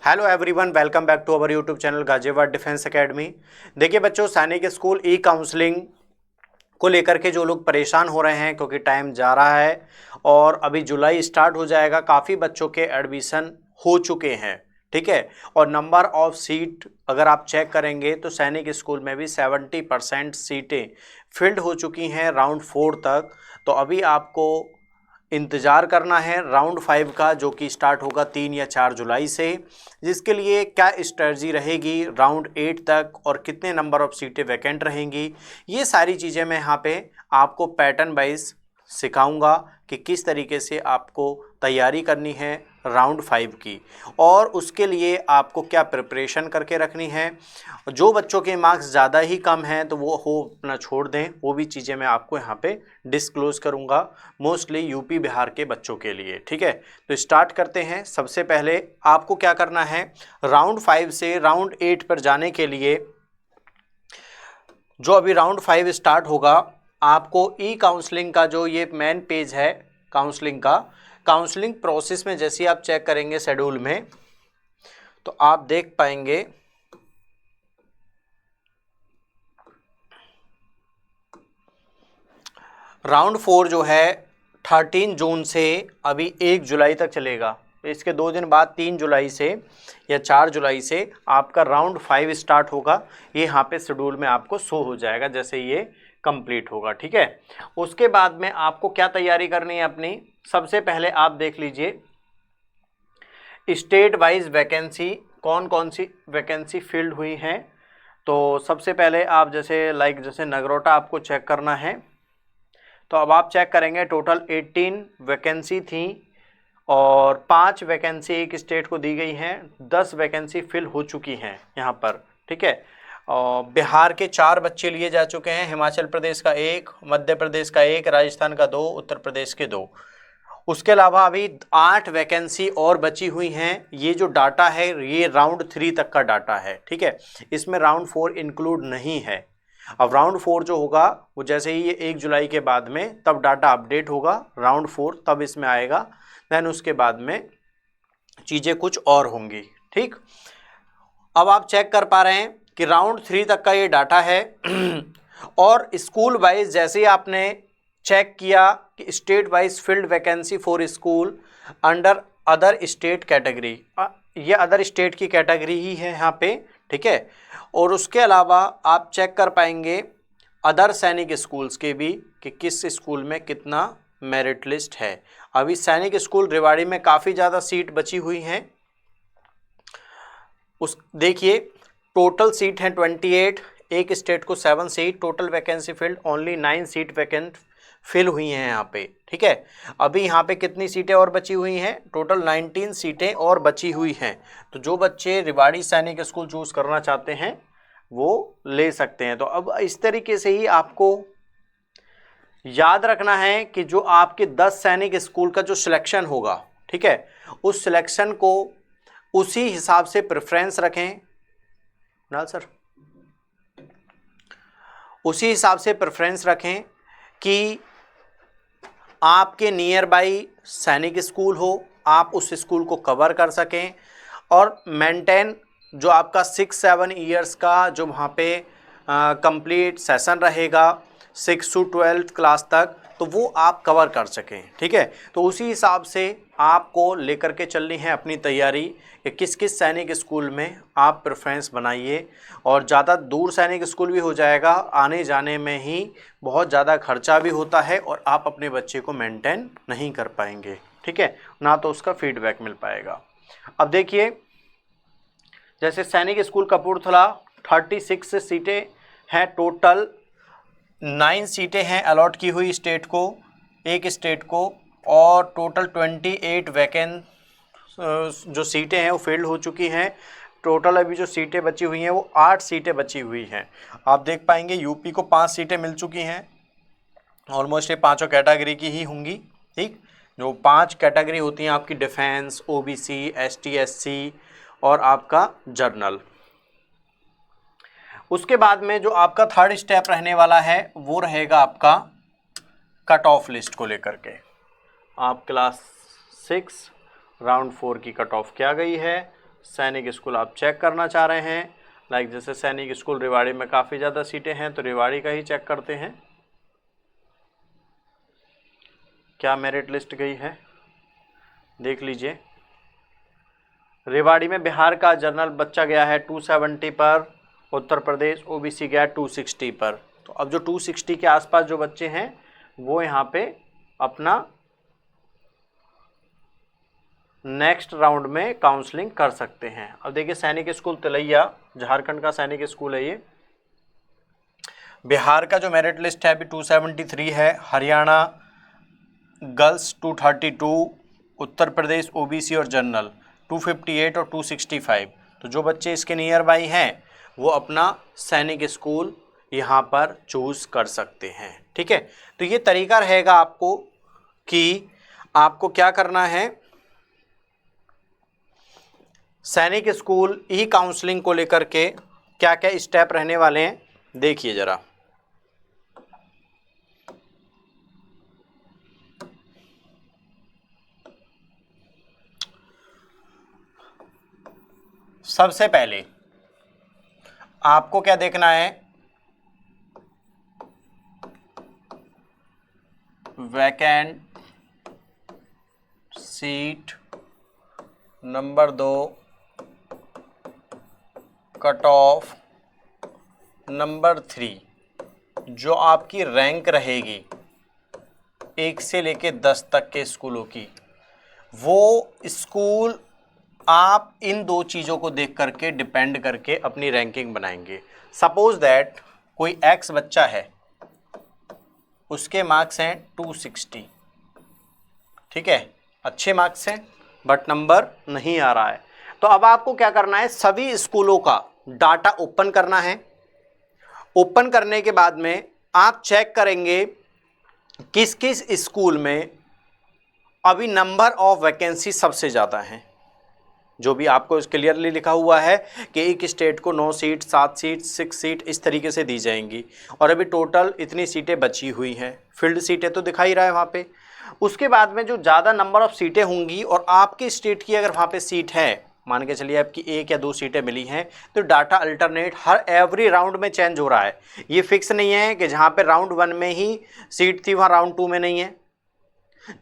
Hello everyone, welcome back to our YouTube channel Ghaziabad defence academy. देखिए बच्चों, सैनिक school ई counselling को लेकर के जो लोग परेशान हो रहे हैं क्योंकि टाइम जा रहा है और अभी जुलाई स्टार्ट हो जाएगा, काफ़ी बच्चों के एडमिशन हो चुके हैं, ठीक है। और नंबर ऑफ सीट अगर आप चेक करेंगे तो सैनिक स्कूल में भी 70% सीटें फिल्ड हो चुकी हैं राउंड 4 तक। तो अभी आपको इंतज़ार करना है राउंड 5 का, जो कि स्टार्ट होगा 3 या 4 जुलाई से, जिसके लिए क्या स्ट्रेटजी रहेगी राउंड 8 तक और कितने नंबर ऑफ सीटें वैकेंट रहेंगी, ये सारी चीज़ें मैं यहाँ पे आपको पैटर्न वाइज सिखाऊंगा कि किस तरीके से आपको तैयारी करनी है राउंड 5 की और उसके लिए आपको क्या प्रिपरेशन करके रखनी है। जो बच्चों के मार्क्स ज़्यादा ही कम हैं तो वो हो अपना छोड़ दें, वो भी चीज़ें मैं आपको यहाँ पे डिस्क्लोज़ करूँगा, मोस्टली यूपी बिहार के बच्चों के लिए, ठीक है। तो स्टार्ट करते हैं। सबसे पहले आपको क्या करना है, राउंड 5 से राउंड 8 पर जाने के लिए जो अभी राउंड 5 स्टार्ट होगा, आपको ई काउंसलिंग का जो ये मेन पेज है काउंसलिंग का, काउंसलिंग प्रोसेस में जैसे आप चेक करेंगे शेड्यूल में तो आप देख पाएंगे राउंड 4 जो है 13 जून से अभी 1 जुलाई तक चलेगा। इसके 2 दिन बाद 3 जुलाई से या 4 जुलाई से आपका राउंड 5 स्टार्ट होगा। ये यहाँ पे शेड्यूल में आपको शो हो जाएगा जैसे ये कंप्लीट होगा, ठीक है। उसके बाद में आपको क्या तैयारी करनी है अपनी, सबसे पहले आप देख लीजिए स्टेट वाइज वैकेंसी कौन कौन सी वैकेंसी फिल्ड हुई हैं। तो सबसे पहले आप जैसे नगरोटा आपको चेक करना है, तो अब आप चेक करेंगे टोटल 18 वैकेंसी थी और 5 वैकेंसी एक स्टेट को दी गई हैं, 10 वैकेंसी फिल हो चुकी हैं यहाँ पर, ठीक है। और बिहार के 4 बच्चे लिए जा चुके हैं, हिमाचल प्रदेश का 1, मध्य प्रदेश का 1, राजस्थान का 2, उत्तर प्रदेश के 2। उसके अलावा अभी 8 वैकेंसी और बची हुई हैं। ये जो डाटा है ये राउंड 3 तक का डाटा है, ठीक है। इसमें राउंड 4 इंक्लूड नहीं है। अब राउंड 4 जो होगा वो जैसे ही ये 1 जुलाई के बाद में तब डाटा अपडेट होगा, राउंड 4 तब इसमें आएगा, देन उसके बाद में चीज़ें कुछ और होंगी, ठीक। अब आप चेक कर पा रहे हैं कि राउंड 3 तक का ये डाटा है और स्कूल वाइज जैसे ही आपने चेक किया कि state wise field vacancy for school under other state category, ये अदर स्टेट की कैटेगरी ही है यहाँ पे, ठीक है। और उसके अलावा आप चेक कर पाएंगे अदर सैनिक स्कूल्स के भी कि किस स्कूल में कितना मेरिट लिस्ट है। अभी सैनिक स्कूल रेवाड़ी में काफ़ी ज़्यादा सीट बची हुई हैं। उस देखिए टोटल सीट हैं 28, एक स्टेट को 7 seat, total vacancy filled only 9 seat vacant fill हुई हैं यहाँ पे, ठीक है। अभी यहाँ पे कितनी सीटें और बची हुई हैं, टोटल 19 सीटें और बची हुई हैं। तो जो बच्चे रेवाड़ी सैनिक स्कूल चूज़ करना चाहते हैं वो ले सकते हैं। तो अब इस तरीके से ही आपको याद रखना है कि जो आपके 10 सैनिक स्कूल का जो सिलेक्शन होगा, ठीक है, उस सिलेक्शन को उसी हिसाब से प्रेफरेंस रखें ना सर, उसी हिसाब से प्रेफरेंस रखें कि आपके नियर बाई सैनिक स्कूल हो, आप उस स्कूल को कवर कर सकें और मेंटेन जो आपका 6-7 ईयर्स का जो वहाँ पे कंप्लीट सेशन रहेगा 6 to 12th क्लास तक, तो वो आप कवर कर सकें, ठीक है। तो उसी हिसाब से आपको लेकर के चलनी है अपनी तैयारी कि किस किस सैनिक स्कूल में आप प्रेफरेंस बनाइए। और ज़्यादा दूर सैनिक स्कूल भी हो जाएगा, आने जाने में ही बहुत ज़्यादा खर्चा भी होता है और आप अपने बच्चे को मेंटेन नहीं कर पाएंगे, ठीक है, ना तो उसका फीडबैक मिल पाएगा। अब देखिए जैसे सैनिक स्कूल कपूरथला 36 सीटें हैं टोटल, 9 सीटें हैं अलॉट की हुई स्टेट को, एक स्टेट को, और टोटल 28 वैकेंट जो सीटें हैं वो फिल्ड हो चुकी हैं। टोटल अभी जो सीटें बची हुई हैं वो 8 सीटें बची हुई हैं। आप देख पाएंगे यूपी को 5 सीटें मिल चुकी हैं, ऑलमोस्ट ये पाँचों कैटेगरी की ही होंगी, ठीक। जो 5 कैटेगरी होती हैं आपकी डिफेंस, ओबीसी, एसटी, एससी और आपका जर्नल। उसके बाद में जो आपका थर्ड स्टेप रहने वाला है वो रहेगा आपका कट ऑफ लिस्ट को लेकर के। आप क्लास 6 राउंड 4 की कट ऑफ क्या गई है, सैनिक स्कूल आप चेक करना चाह रहे हैं, लाइक जैसे सैनिक स्कूल रेवाड़ी में काफ़ी ज़्यादा सीटें हैं तो रेवाड़ी का ही चेक करते हैं क्या मेरिट लिस्ट गई है, देख लीजिए। रेवाड़ी में बिहार का जनरल बच्चा गया है 270 पर, उत्तर प्रदेश ओबीसी गया 260 पर। तो अब जो 260 के आसपास जो बच्चे हैं वो यहाँ पे अपना नेक्स्ट राउंड में काउंसलिंग कर सकते हैं। अब देखिए सैनिक स्कूल तिलैया, झारखंड का सैनिक स्कूल है ये। बिहार का जो मेरिट लिस्ट है अभी 273 है, हरियाणा गर्ल्स 232, उत्तर प्रदेश ओबीसी और जनरल 258 और 265। तो जो बच्चे इसके नियर बाई हैं वो अपना सैनिक स्कूल यहाँ पर चूज़ कर सकते हैं। ठीक है, तो ये तरीका रहेगा आपको कि आपको क्या करना है, सैनिक स्कूल ई काउंसलिंग को लेकर के क्या क्या स्टेप रहने वाले हैं देखिए ज़रा। सबसे पहले आपको क्या देखना है, vacant seat number 2, cut off number 3, जो आपकी रैंक रहेगी 1 से लेके 10 तक के स्कूलों की, वो स्कूल आप इन दो चीज़ों को देख करके डिपेंड करके अपनी रैंकिंग बनाएंगे। सपोज दैट कोई एक्स बच्चा है, उसके मार्क्स हैं 260, ठीक है, अच्छे मार्क्स हैं बट नंबर नहीं आ रहा है। तो अब आपको क्या करना है, सभी स्कूलों का डाटा ओपन करना है। ओपन करने के बाद में आप चेक करेंगे किस किस स्कूल में अभी नंबर ऑफ वैकेंसी सबसे ज़्यादा हैं। जो भी आपको क्लियरली लिखा हुआ है कि एक स्टेट को 9 सीट, 7 सीट, 6 सीट इस तरीके से दी जाएंगी और अभी टोटल इतनी सीटें बची हुई हैं। फील्ड सीटें तो दिखा ही रहा है वहाँ पे। उसके बाद में जो ज़्यादा नंबर ऑफ सीटें होंगी और आपके स्टेट की अगर वहाँ पे सीट है, मान के चलिए आपकी 1 या 2 सीटें मिली हैं, तो डाटा अल्टरनेट हर एवरी राउंड में चेंज हो रहा है। ये फिक्स नहीं है कि जहाँ पे राउंड 1 में ही सीट थी वहाँ राउंड 2 में नहीं है,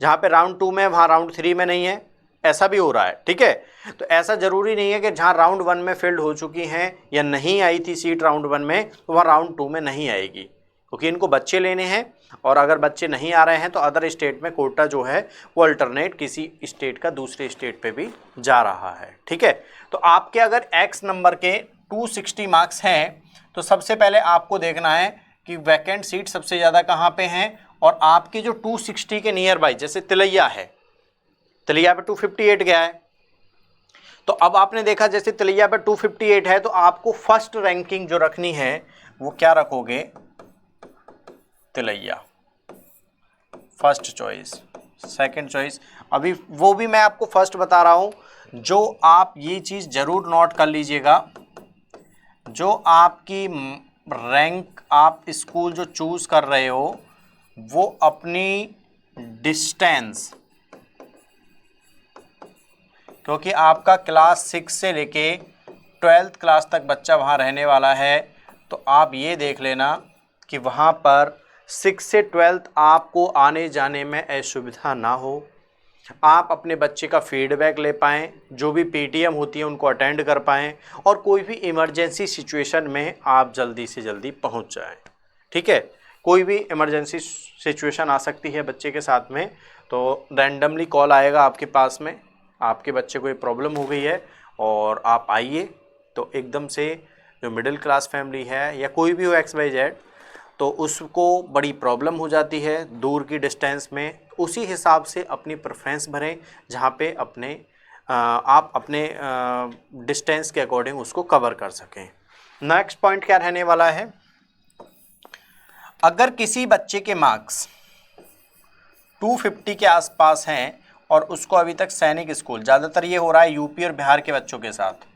जहाँ पे राउंड 2 में वहाँ राउंड 3 में नहीं है, ऐसा भी हो रहा है। ठीक है, तो ऐसा ज़रूरी नहीं है कि जहाँ राउंड 1 में फिल्ड हो चुकी हैं या नहीं आई थी सीट राउंड 1 में तो वहाँ राउंड 2 में नहीं आएगी, क्योंकि इनको बच्चे लेने हैं और अगर बच्चे नहीं आ रहे हैं तो अदर स्टेट में कोटा जो है वो अल्टरनेट किसी स्टेट का दूसरे स्टेट पे भी जा रहा है। ठीक है, तो आपके अगर एक्स नंबर के 260 मार्क्स हैं तो सबसे पहले आपको देखना है कि वैकेंट सीट सबसे ज़्यादा कहाँ पे हैं और आपके जो 260 के नियर बाई, जैसे तिलैया है, तिलैया पे 258 गया है, तो अब आपने देखा जैसे तिलैया पे 258 है तो आपको फर्स्ट रैंकिंग जो रखनी है वो क्या रखोगे, Tilaiya first choice, second choice. अभी वो भी मैं आपको फर्स्ट बता रहा हूँ, जो आप ये चीज़ ज़रूर नोट कर लीजिएगा, जो आपकी रैंक आप स्कूल जो चूज़ कर रहे हो वो अपनी डिस्टेंस, क्योंकि आपका क्लास 6 से लेके 12th क्लास तक बच्चा वहाँ रहने वाला है, तो आप ये देख लेना कि वहाँ पर 6 से 12th आपको आने जाने में असुविधा ना हो, आप अपने बच्चे का फीडबैक ले पाएँ, जो भी पीटीएम होती है उनको अटेंड कर पाएँ और कोई भी इमरजेंसी सिचुएशन में आप जल्दी से जल्दी पहुँच जाएँ। ठीक है, कोई भी इमरजेंसी सिचुएशन आ सकती है बच्चे के साथ में, तो रैंडमली कॉल आएगा आपके पास में, आपके बच्चे को ये प्रॉब्लम हो गई है और आप आइए, तो एकदम से जो मिडिल क्लास फैमिली है या कोई भी हो XYZ, तो उसको बड़ी प्रॉब्लम हो जाती है दूर की डिस्टेंस में। उसी हिसाब से अपनी प्रेफरेंस भरें जहाँ पे आप अपने डिस्टेंस के अकॉर्डिंग उसको कवर कर सकें। नेक्स्ट पॉइंट क्या रहने वाला है, अगर किसी बच्चे के मार्क्स 250 के आसपास हैं और उसको अभी तक सैनिक स्कूल, ज़्यादातर ये हो रहा है यूपी और बिहार के बच्चों के साथ,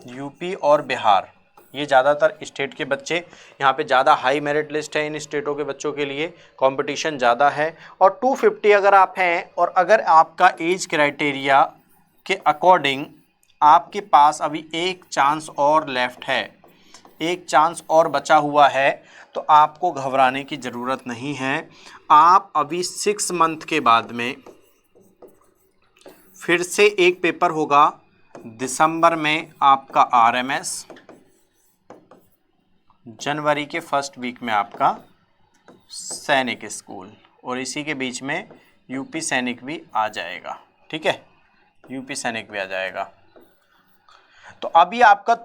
यूपी और बिहार ये ज़्यादातर स्टेट के बच्चे, यहाँ पे ज़्यादा हाई मेरिट लिस्ट है इन स्टेटों के बच्चों के लिए, कंपटीशन ज़्यादा है। और 250 अगर आप हैं और अगर आपका एज क्राइटेरिया के अकॉर्डिंग आपके पास अभी एक चांस और लेफ्ट है, एक चांस और बचा हुआ है, तो आपको घबराने की ज़रूरत नहीं है। आप अभी 6 मंथ के बाद में फिर से एक पेपर होगा, दिसंबर में आपका आरएमएस, जनवरी के फर्स्ट वीक में आपका सैनिक स्कूल, और इसी के बीच में यूपी सैनिक भी आ जाएगा। ठीक है, यूपी सैनिक भी आ जाएगा। तो अभी आपका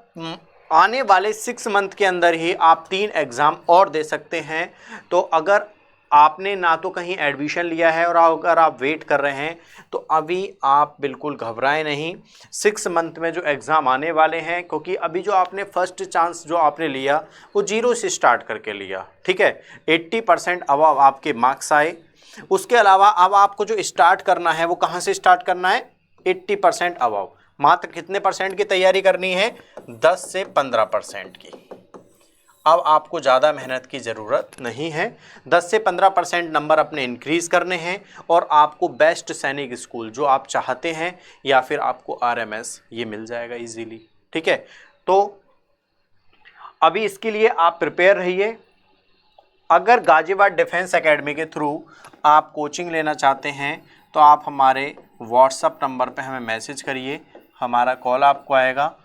आने वाले 6 मंथ के अंदर ही आप 3 एग्ज़ाम और दे सकते हैं। तो अगर आपने ना तो कहीं एडमिशन लिया है और अगर आप वेट कर रहे हैं, तो अभी आप बिल्कुल घबराएं नहीं। 6 मंथ में जो एग्ज़ाम आने वाले हैं, क्योंकि अभी जो आपने फर्स्ट चांस जो आपने लिया वो 0 से स्टार्ट करके लिया। ठीक है, 80% अबव आपके मार्क्स आए। उसके अलावा अब आपको जो स्टार्ट करना है वो कहाँ से स्टार्ट करना है, 80% अबव। मात्र कितने परसेंट की तैयारी करनी है, 10 से 15% की। अब आपको ज़्यादा मेहनत की ज़रूरत नहीं है, 10 से 15% नंबर अपने इंक्रीज करने हैं और आपको बेस्ट सैनिक स्कूल जो आप चाहते हैं या फिर आपको आरएमएस ये मिल जाएगा इजीली। ठीक है, तो अभी इसके लिए आप प्रिपेयर रहिए। अगर गाजियाबाद डिफेंस एकेडमी के थ्रू आप कोचिंग लेना चाहते हैं तो आप हमारे व्हाट्सएप नंबर पे हमें मैसेज करिए, हमारा कॉल आपको आएगा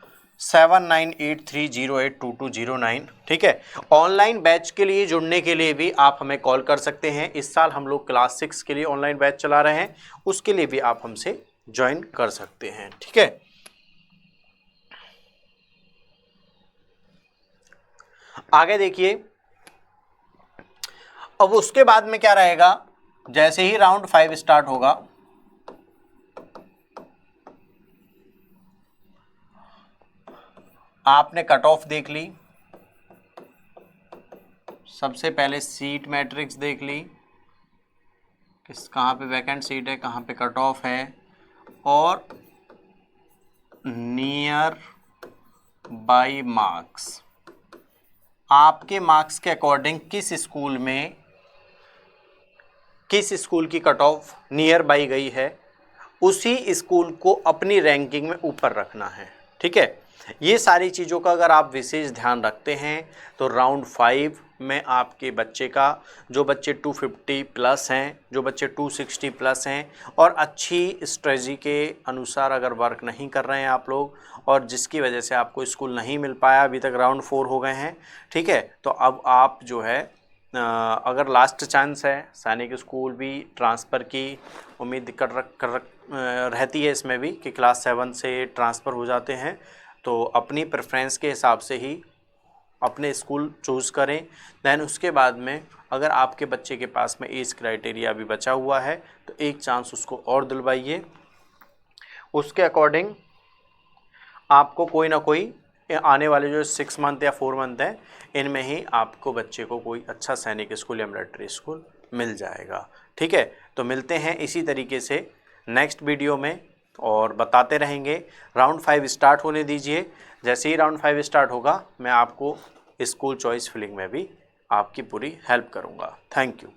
7983082209। ठीक है, ऑनलाइन बैच के लिए जुड़ने के लिए भी आप हमें कॉल कर सकते हैं। इस साल हम लोग क्लास 6 के लिए ऑनलाइन बैच चला रहे हैं, उसके लिए भी आप हमसे ज्वाइन कर सकते हैं। ठीक है, आगे देखिए। अब उसके बाद में क्या रहेगा, जैसे ही राउंड 5 स्टार्ट होगा, आपने कट ऑफ देख ली, सबसे पहले सीट मैट्रिक्स देख ली, किस कहाँ पे वैकेंट सीट है, कहाँ पे कट ऑफ है, और नियर बाय मार्क्स, आपके मार्क्स के अकॉर्डिंग किस स्कूल की कट ऑफ नियर बाई गई है, उसी स्कूल को अपनी रैंकिंग में ऊपर रखना है। ठीक है, ये सारी चीज़ों का अगर आप विशेष ध्यान रखते हैं तो राउंड 5 में आपके बच्चे का, जो बच्चे 250 प्लस हैं, जो बच्चे 260 प्लस हैं और अच्छी स्ट्रेटजी के अनुसार अगर वर्क नहीं कर रहे हैं आप लोग, और जिसकी वजह से आपको स्कूल नहीं मिल पाया, अभी तक राउंड 4 हो गए हैं। ठीक है, तो अब आप जो है अगर लास्ट चांस है, सैनिक स्कूल भी ट्रांसफ़र की उम्मीद रहती है इसमें भी कि क्लास 7 से ट्रांसफ़र हो जाते हैं, तो अपनी प्रेफरेंस के हिसाब से ही अपने स्कूल चूज़ करें। दैन उसके बाद में अगर आपके बच्चे के पास में एज क्राइटेरिया भी बचा हुआ है तो एक चांस उसको और दिलवाइए। उसके अकॉर्डिंग आपको कोई ना कोई आने वाले जो 6 मंथ या 4 मंथ है, इनमें ही आपको बच्चे को कोई अच्छा सैनिक स्कूल या मिलिट्री स्कूल मिल जाएगा। ठीक है, तो मिलते हैं इसी तरीके से नेक्स्ट वीडियो में और बताते रहेंगे। राउंड 5 स्टार्ट होने दीजिए, जैसे ही राउंड 5 स्टार्ट होगा मैं आपको स्कूल चॉइस फिलिंग में भी आपकी पूरी हेल्प करूँगा। Thank you.